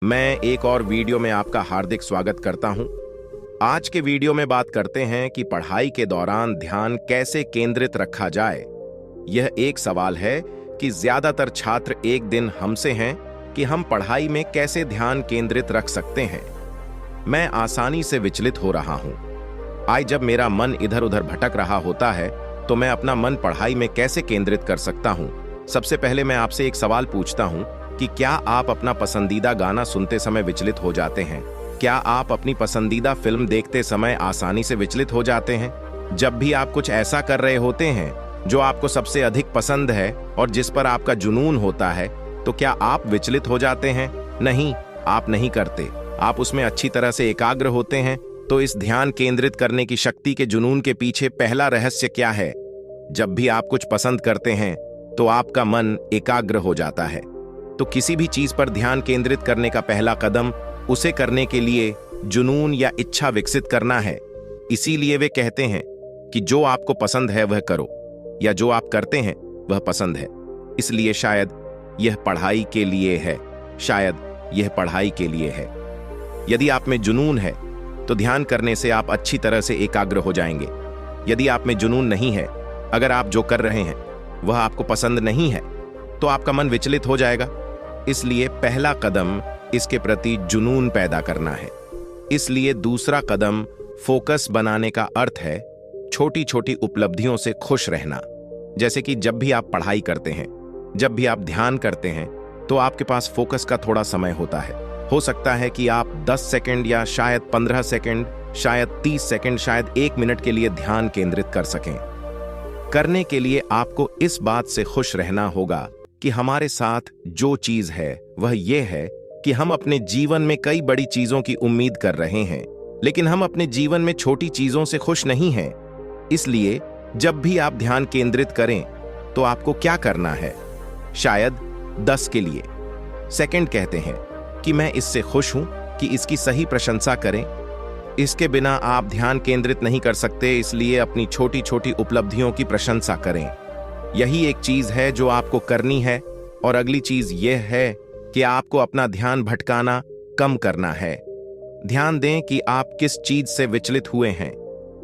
मैं एक और वीडियो में आपका हार्दिक स्वागत करता हूं। आज के वीडियो में बात करते हैं कि पढ़ाई के दौरान ध्यान कैसे केंद्रित रखा जाए। यह एक सवाल है कि ज्यादातर छात्र एक दिन हमसे हैं कि हम पढ़ाई में कैसे ध्यान केंद्रित रख सकते हैं। मैं आसानी से विचलित हो रहा हूं। आज जब मेरा मन इधर उधर भटक रहा होता है तो मैं अपना मन पढ़ाई में कैसे केंद्रित कर सकता हूं। सबसे पहले मैं आपसे एक सवाल पूछता हूं कि क्या आप अपना पसंदीदा गाना सुनते समय विचलित हो जाते हैं? क्या आप अपनी पसंदीदा फिल्म देखते समय आसानी से विचलित हो जाते हैं? जब भी आप कुछ ऐसा कर रहे होते हैं जो आपको सबसे अधिक पसंद है और जिस पर आपका जुनून होता है, तो क्या आप विचलित हो जाते हैं? नहीं, आप नहीं करते। आप उसमें अच्छी तरह से एकाग्र होते हैं। तो इस ध्यान केंद्रित करने की शक्ति के जुनून के पीछे पहला रहस्य क्या है? जब भी आप कुछ पसंद करते हैं तो आपका मन एकाग्र हो जाता है। तो किसी भी चीज पर ध्यान केंद्रित करने का पहला कदम उसे करने के लिए जुनून या इच्छा विकसित करना है। इसीलिए वे कहते हैं कि जो आपको पसंद है वह करो, या जो आप करते हैं वह पसंद है। इसलिए शायद यह पढ़ाई के लिए है, शायद यह पढ़ाई के लिए है। यदि आप में जुनून है तो ध्यान करने से आप अच्छी तरह से एकाग्र हो जाएंगे। यदि आप में जुनून नहीं है, अगर आप जो कर रहे हैं वह आपको पसंद नहीं है, तो आपका मन विचलित हो जाएगा। इसलिए पहला कदम इसके प्रति जुनून पैदा करना है। इसलिए दूसरा कदम फोकस बनाने का अर्थ है छोटी छोटी उपलब्धियों से खुश रहना। जैसे कि जब भी आप पढ़ाई करते हैं, जब भी आप ध्यान करते हैं, तो आपके पास फोकस का थोड़ा समय होता है। हो सकता है कि आप 10 सेकंड या शायद 15 सेकंड, शायद 30 सेकंड, शायद 1 मिनट के लिए ध्यान केंद्रित कर सकें। करने के लिए आपको इस बात से खुश रहना होगा कि हमारे साथ जो चीज है वह यह है कि हम अपने जीवन में कई बड़ी चीजों की उम्मीद कर रहे हैं, लेकिन हम अपने जीवन में छोटी चीजों से खुश नहीं हैं। इसलिए जब भी आप ध्यान केंद्रित करें तो आपको क्या करना है? शायद 10 के लिए सेकंड कहते हैं कि मैं इससे खुश हूं कि इसकी सही प्रशंसा करें। इसके बिना आप ध्यान केंद्रित नहीं कर सकते। इसलिए अपनी छोटी छोटी उपलब्धियों की प्रशंसा करें। यही एक चीज है जो आपको करनी है। और अगली चीज यह है कि आपको अपना ध्यान भटकाना कम करना है। ध्यान दें कि आप किस चीज से विचलित हुए हैं।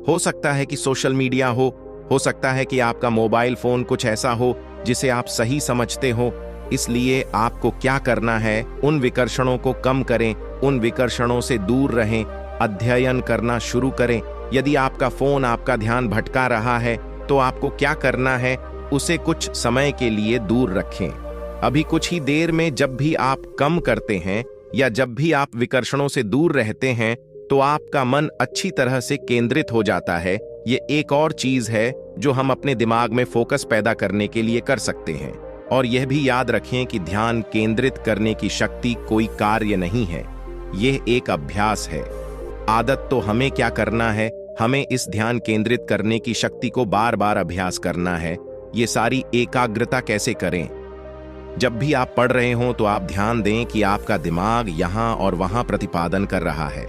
हो सकता है कि सोशल मीडिया हो सकता है कि आपका मोबाइल फोन कुछ ऐसा हो जिसे आप सही समझते हो। इसलिए आपको क्या करना है? उन विकर्षणों को कम करें, उन विकर्षणों से दूर रहें, अध्ययन करना शुरू करें। यदि आपका फोन आपका ध्यान भटका रहा है तो आपको क्या करना है? उसे कुछ समय के लिए दूर रखें। अभी कुछ ही देर में जब भी आप कम करते हैं या जब भी आप विकर्षणों से दूर रहते हैं तो आपका मन अच्छी तरह से केंद्रित हो जाता है। ये एक और चीज है जो हम अपने दिमाग में फोकस पैदा करने के लिए कर सकते हैं। और यह भी याद रखें कि ध्यान केंद्रित करने की शक्ति कोई कार्य नहीं है, यह एक अभ्यास है। आदत तो हमें क्या करना है? हमें इस ध्यान केंद्रित करने की शक्ति को बार बार अभ्यास करना है। ये सारी एकाग्रता कैसे करें? जब भी आप पढ़ रहे हो तो आप ध्यान दें कि आपका दिमाग यहां और वहां प्रतिपादन कर रहा है।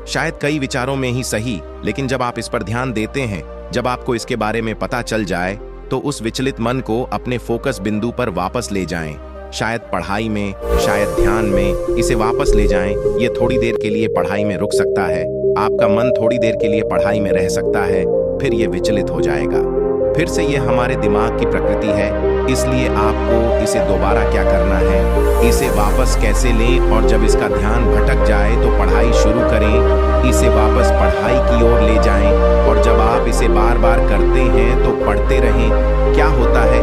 शायद कई विचारों में ही सही, लेकिन जब आप इस पर ध्यान देते हैं, जब आपको इसके बारे में पता चल जाए, तो उस विचलित मन को अपने फोकस बिंदु पर वापस ले जाएं। शायद पढ़ाई में, शायद ध्यान में, इसे वापस ले जाएं। ये थोड़ी देर के लिए पढ़ाई में रुक सकता है। आपका मन थोड़ी देर के लिए पढ़ाई में रह सकता है, फिर ये विचलित हो जाएगा। फिर से ये हमारे दिमाग की प्रकृति है। इसलिए आपको इसे दोबारा क्या करना है? इसे वापस कैसे लें? और जब इसका ध्यान भटक जाए तो पढ़ाई शुरू करें। इसे वापस पढ़ाई की ओर ले जाएं। और जब आप इसे बार बार करते हैं तो पढ़ते रहें। क्या होता है?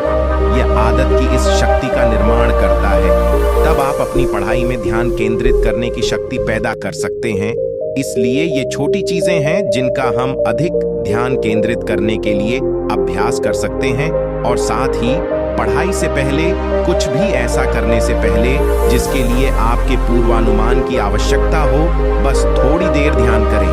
यह आदत की इस शक्ति का निर्माण करता है। तब आप अपनी पढ़ाई में ध्यान केंद्रित करने की शक्ति पैदा कर सकते हैं। इसलिए ये छोटी चीजें हैं जिनका हम अधिक ध्यान केंद्रित करने के लिए अभ्यास कर सकते हैं। और साथ ही पढ़ाई से पहले, कुछ भी ऐसा करने से पहले जिसके लिए आपके पूर्वानुमान की आवश्यकता हो, बस थोड़ी देर ध्यान करें।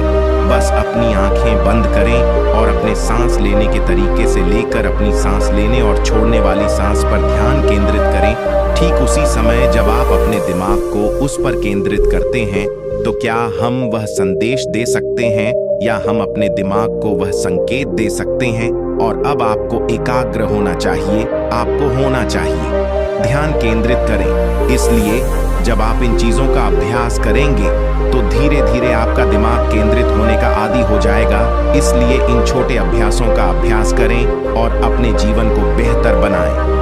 बस अपनी आंखें बंद करें और अपने सांस लेने के तरीके से लेकर अपनी सांस लेने और छोड़ने वाली सांस पर ध्यान केंद्रित करें। ठीक उसी समय जब आप अपने दिमाग को उस पर केंद्रित करते हैं, तो क्या हम वह संदेश दे सकते हैं या हम अपने दिमाग को वह संकेत दे सकते हैं? और अब आपको एकाग्र होना चाहिए, आपको होना चाहिए। ध्यान केंद्रित करें। इसलिए जब आप इन चीजों का अभ्यास करेंगे तो धीरे धीरे आपका दिमाग केंद्रित होने का आदी हो जाएगा। इसलिए इन छोटे अभ्यासों का अभ्यास करें और अपने जीवन को बेहतर बनाएं।